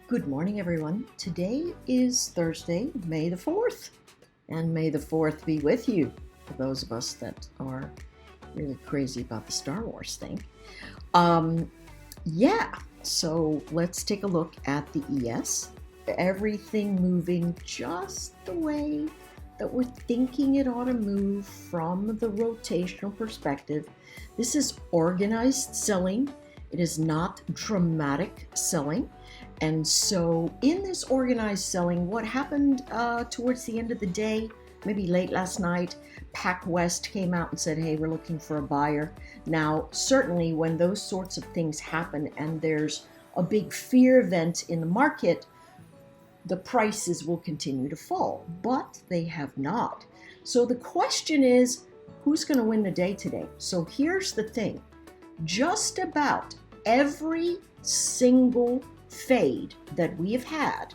Good morning, everyone. Today is Thursday, May the 4th, and May the 4th be with you, for those of us that are really crazy about the Star Wars thing. Um, so let's take a look at the ES. Everything moving just the way that we're thinking it ought to move from the rotational perspective. This is organized selling. It is not dramatic selling. And so in this organized selling, what happened towards the end of the day, maybe late last night, Pac West came out and said, hey, we're looking for a buyer. Now, certainly when those sorts of things happen and there's a big fear event in the market, the prices will continue to fall, but they have not. So the question is, who's going to win the day today? So here's the thing. Just about every single fade that we have had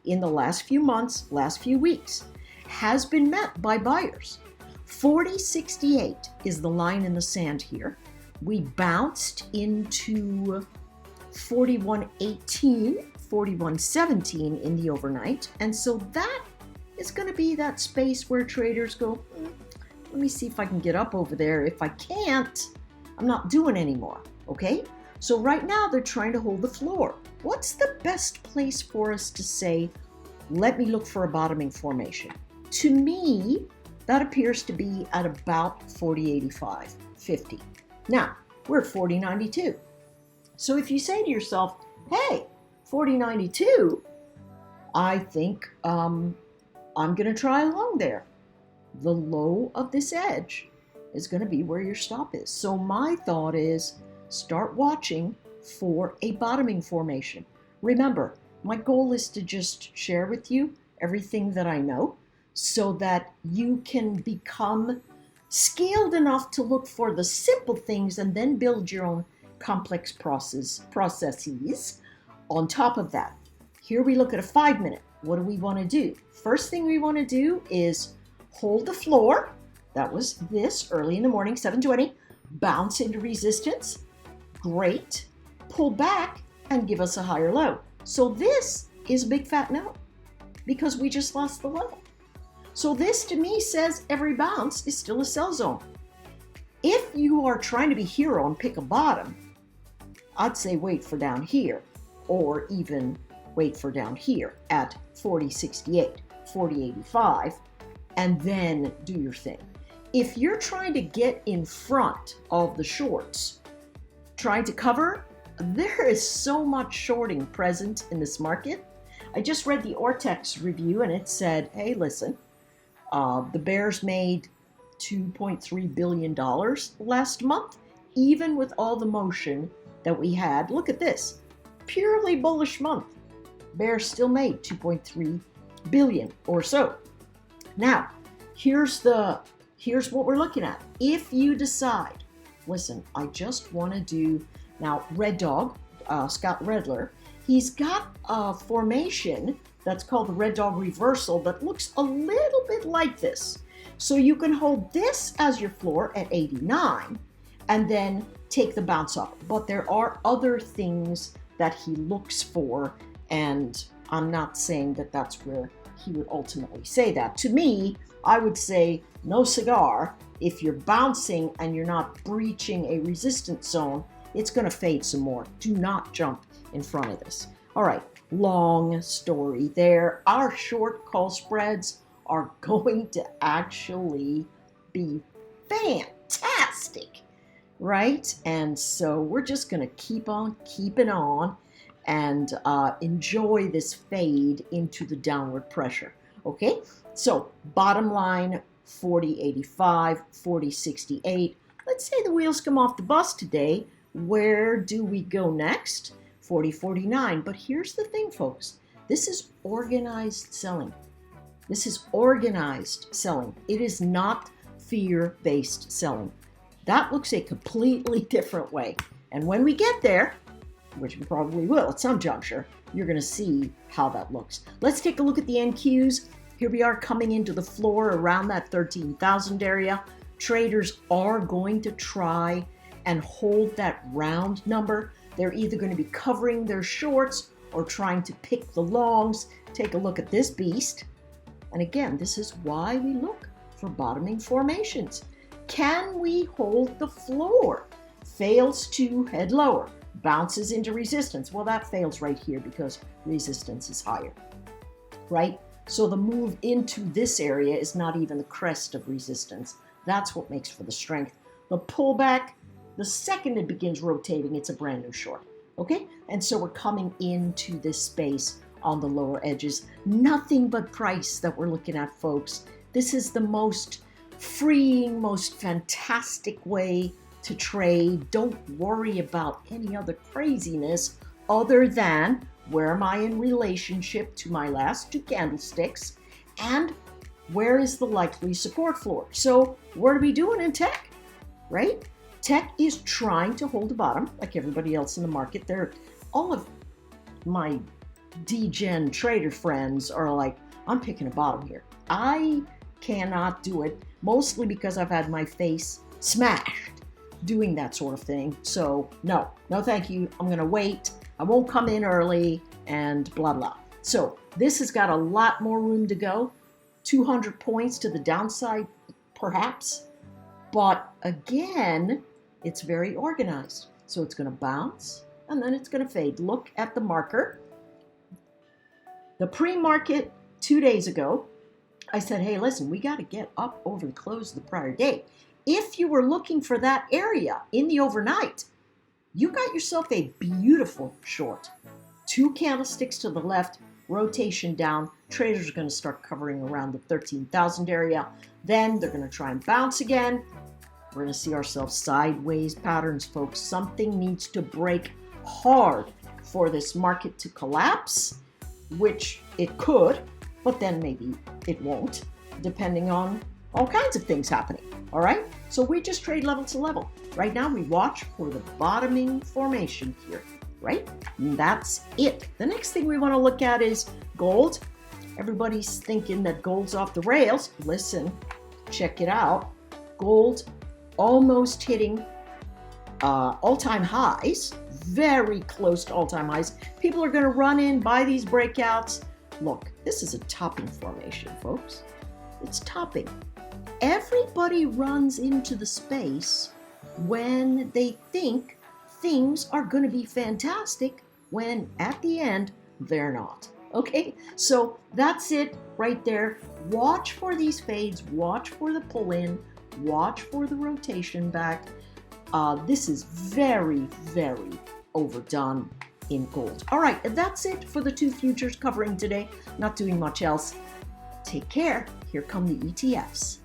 in the last few months, last few weeks, has been met by buyers. 40.68 is the line in the sand here. We bounced into 41.18, 41.17 in the overnight, and so that is going to be that space where traders go, let me see if I can get up over there. If I can't, I'm not doing anymore, okay? So right now they're trying to hold the floor. What's the best place for us to say, let me look for a bottoming formation? To me, that appears to be at about 40.85.50. Now, we're at 40.92. So if you say to yourself, hey, 40.92, I think I'm going to try along there. The low of this edge is going to be where your stop is. So my thought is start watching for a bottoming formation. Remember, my goal is to just share with you everything that I know so that you can become skilled enough to look for the simple things and then build your own complex processes on top of that. Here we look at a 5-minute. What do we want to do? First thing we want to do is hold the floor. That was this early in the morning, 7:20. Bounce into resistance. Great. Pull back and give us a higher low. So this is a big fat no because we just lost the level. So this to me says every bounce is still a sell zone. If you are trying to be hero and pick a bottom, I'd say wait for down here or even wait for down here at 40.68, 40.85, and then do your thing. If you're trying to get in front of the shorts, trying to cover, there is so much shorting present in this market. I just read the Ortex review and it said, hey, listen, the bears made $2.3 billion last month, even with all the motion that we had. Look at this, purely bullish month. Bears still made 2.3 billion or so. Now, here's what we're looking at. If you decide, listen, I just want to do, now Red Dog, Scott Redler, he's got a formation that's called the Red Dog Reversal that looks a little bit like this. So you can hold this as your floor at 89 and then take the bounce up. But there are other things that he looks for, and I'm not saying that that's where he would ultimately say that. To me, I would say no cigar. If you're bouncing and you're not breaching a resistance zone, it's going to fade some more. Do not jump in front of this. All right, long story there. Our short call spreads are going to actually be fantastic, right? And so we're just going to keep on keeping on and enjoy this fade into the downward pressure. Okay, so bottom line, 40.85, 40.68. Let's say the wheels come off the bus today. Where do we go next? 40.49. But here's the thing, folks. This is organized selling. This is organized selling. It is not fear-based selling. That looks a completely different way. And when we get there, which we probably will at some juncture, you're going to see how that looks. Let's take a look at the NQs. Here we are coming into the floor around that 13,000 area. Traders are going to try and hold that round number. They're either going to be covering their shorts or trying to pick the longs. Take a look at this beast. And again, this is why we look for bottoming formations. Can we hold the floor? Fails to head lower, bounces into resistance. Well, that fails right here because resistance is higher, right? So the move into this area is not even the crest of resistance. That's what makes for the strength. The pullback, the second it begins rotating, it's a brand new short, okay? And so we're coming into this space on the lower edges. Nothing but price that we're looking at, folks. This is the most freeing, most fantastic way to trade. Don't worry about any other craziness other than where am I in relationship to my last two candlesticks and where is the likely support floor. So what are we doing in tech, right? Tech is trying to hold the bottom like everybody else in the market. All of my degen trader friends are like, I'm picking a bottom here. I cannot do it, mostly because I've had my face smashed doing that sort of thing. So no thank you. I'm gonna wait. I won't come in early and blah blah. So this has got a lot more room to go. 200 points to the downside perhaps, but again, it's very organized. So it's gonna bounce and then it's gonna fade. Look at the marker. The pre-market 2 days ago, I said, hey, listen, we got to get up over the close of the prior day. If you were looking for that area in the overnight, you got yourself a beautiful short. 2 candlesticks to the left, rotation down. Traders are going to start covering around the 13,000 area. Then they're going to try and bounce again. We're going to see ourselves sideways patterns, folks. Something needs to break hard for this market to collapse, which it could, but then maybe it won't, depending on all kinds of things happening, all right? So we just trade level to level. Right now, we watch for the bottoming formation here, right? And that's it. The next thing we want to look at is gold. Everybody's thinking that gold's off the rails. Listen, check it out. Gold almost hitting all-time highs, very close to all-time highs. People are going to run in, buy these breakouts. Look, this is a topping formation, folks. It's topping. Everybody runs into the space when they think things are going to be fantastic, when at the end, they're not. Okay, so that's it right there. Watch for these fades, watch for the pull-in, watch for the rotation back. This is very, very overdone in gold. All right, that's it for the 2 futures covering today. Not doing much else. Take care. Here come the ETFs.